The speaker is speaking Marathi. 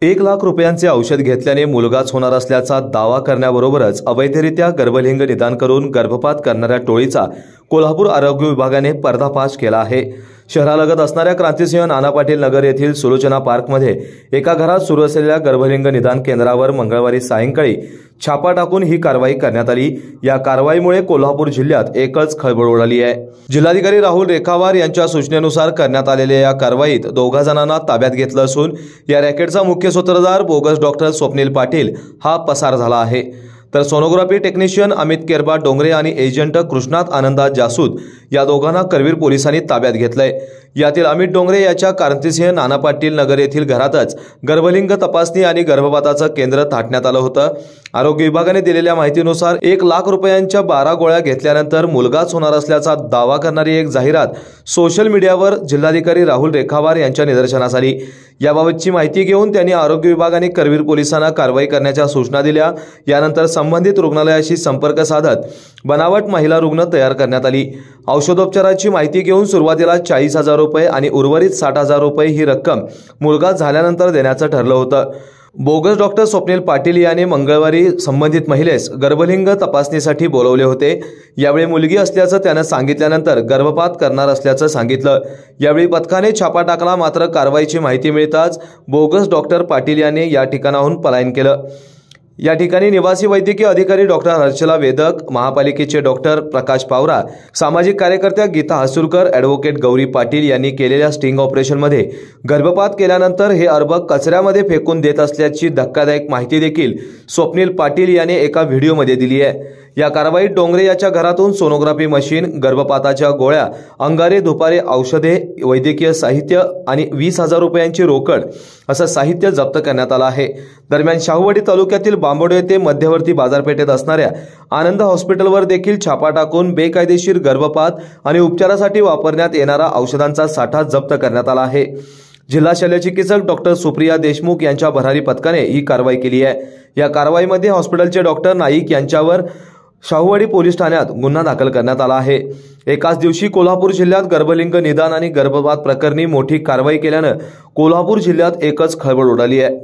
1 लाख रुपयांचे औषध घेतल्याने मुलगाच होणार असल्याचा दावा करण्याबरोबरच अवैधरित्या गर्भलिंग निदान करून गर्भपात करणाऱ्या टोळीचा कोल्हापूर आरोग्य विभागाने पर्दाफाश केला आहे। शहरालगत असणाऱ्या क्रांतिसिंह नाना पाटील नगर येथील सुलोचना पार्कमध्ये एका घरात सुरू असलेल्या गर्भलिंग निदान केंद्रावर मंगळवारी सायंकाळी छापा टाकून ही कारवाई करण्यात आली। या कारवाईमुळे कोल्हापूर जिल्ह्यात एकच खळबळ उडाली आहे। जिल्हाधिकारी राहुल रेखावार यांच्या सूचनेनुसार करण्यात आलेल्या या कारवाईत 2 जणांना ताब्यात घेतलं असून या रॅकेटचा मुख्य सूत्रधार बोगस डॉक्टर स्वप्नील पाटील हा पसार झाला आहे। तर सोनोग्राफी टेक्निशियन अमित केरबा डोंगरे आणि एजंट कृष्णात आनंदा जासूद या दोघांना करवीर पोलिसांनी ताब्यात घेतलंय। यातील अमित डोंगरे याच्या क्रांतिसिंह नाना पाटील नगर येथील घरातच गर्भलिंग तपासणी आणि गर्भपाताचं केंद्र थाटण्यात आलं होतं। आरोग्य विभागाने दिलेल्या माहितीनुसार 1 लाख रुपयांच्या 12 गोळ्या घेतल्यानंतर मुलगाच होणार असल्याचा दावा करणारी एक जाहिरात सोशल मीडियावर जिल्हाधिकारी राहुल रेखावार यांच्या निदर्शनास आली। याबाबतची माहिती घेऊन त्यांनी आरोग्य विभागाने करवीर पोलिसांना कारवाई करण्याच्या सूचना दिल्या। यानंतर संबंधित रुग्णालयाशी संपर्क साधत बनावट महिला रुग्ण तयार करण्यात आली। औषधोपचाराची माहिती घेऊन सुरुवातीला 40,000 रुपये आणि उर्वरित 60,000 रुपये ही रक्कम मुलगा झाल्यानंतर देण्याचं ठरलं होतं। बोगस डॉक्टर स्वप्नील पाटील यांनी मंगळवारी संबंधित महिलेस गर्भलिंग तपासणीसाठी बोलवले होते। यावेळी मुलगी असल्याचं त्यानं सांगितल्यानंतर गर्भपात करणार असल्याचं सांगितलं। यावेळी पथकाने छापा टाकला, मात्र कारवाईची माहिती मिळताच बोगस डॉक्टर पाटील यांनी या ठिकाणाहून पलायन केलं। या ठिकाणी निवासी वैद्यकीय अधिकारी डॉक्टर हर्षला वेदक, महापालिकेचे डॉक्टर प्रकाश पावरा, सामाजिक कार्यकर्त्या गीता हसूरकर, ॲडव्होकेट गौरी पाटील यांनी केलेल्या स्टिंग ऑपरेशनमध्ये गर्भपात केल्यानंतर हे अर्भ कचऱ्यामध्ये फेकून देत असल्याची धक्कादायक माहिती देखील स्वप्नील पाटील यांनी एका व्हिडिओमध्ये दिली आहे। या कारवाईत डोंगरे याच्या घरातून सोनोग्राफी मशीन, गर्भपाताच्या गोळ्या, अंगारे धुपारे, औषधे, वैद्यकीय साहित्य आणि 20,000 रुपयांची रोकड असं साहित्य जप्त करण्यात आलं आहे। दरम्यान शाहूवाडी तालुक्यातील बांबोडे येथे मध्यवर्ती बाजारपेठेत असणाऱ्या आनंद हॉस्पिटलवर देखील छापा टाकून बेकायदेशीर गर्भपात आणि उपचारासाठी वापरण्यात येणारा औषधांचा साठा जप्त करण्यात आला आहे। जिल्हा शल्यचिकित्सक डॉक्टर सुप्रिया देशमुख यांच्या भरारी पथकाने ही कारवाई केली आहे। या कारवाईमध्ये हॉस्पिटलचे डॉक्टर नाईक यांच्यावर शाहूवाडी पोलीस ठाण्यात गुन्हा दाखल करण्यात आला आहे। एकाच दिवशी कोल्हापूर जिल्ह्यात गर्भलिंग निदान आणि गर्भपात प्रकरणी मोठी कारवाई केल्यानं कोल्हापूर जिल्ह्यात एकच खळबळ उडाली आहे।